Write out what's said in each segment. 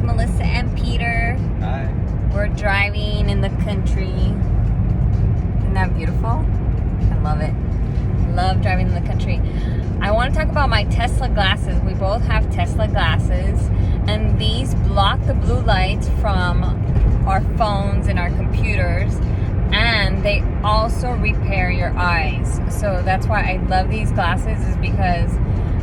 Melissa and Peter. Hi. We're driving in the country. Isn't that beautiful? I love it. Love driving in the country. I want to talk about my Tesla glasses. We both have Tesla glasses, and these block the blue lights from our phones and our computers, and they also repair your eyes. So that's why I love these glasses, is because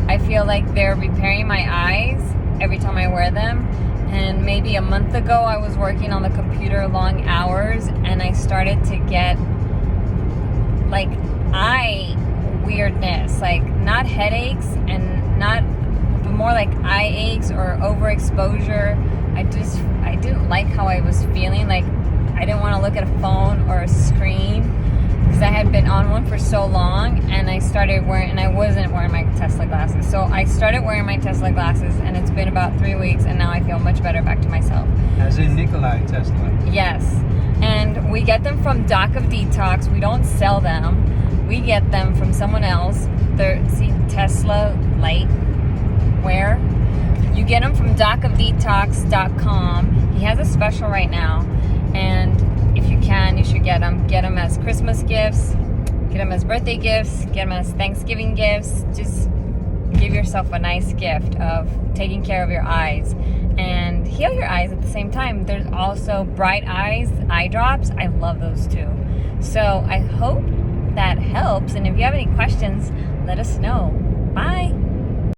I feel like they're repairing my eyes every time I wear them. And maybe a month ago I was working on the computer long hours, and I started to get like eye weirdness, like not headaches and not, but more like eye aches or overexposure. I didn't like how I was feeling. Like I didn't want to look at a phone or a screen because I had been on one for so long, and I started wearing, and I wasn't wearing my Tesla glasses. So I started wearing my Tesla glasses, and it's been about 3 weeks, and now I feel much better, back to myself. As in Nikolai Tesla. Yes. And we get them from Doc of Detox. We don't sell them. We get them from someone else. They're, see, Tesla Light Wear. You get them from docofdetox.com. He has a special right now. And if you can, you should get them. Get them as Christmas gifts. Get them as birthday gifts. Get them as Thanksgiving gifts. Just give yourself a nice gift of taking care of your eyes and heal your eyes at the same time. There's also Bright Eyes eye drops. I love those too. So I hope that helps. And if you have any questions, let us know. Bye.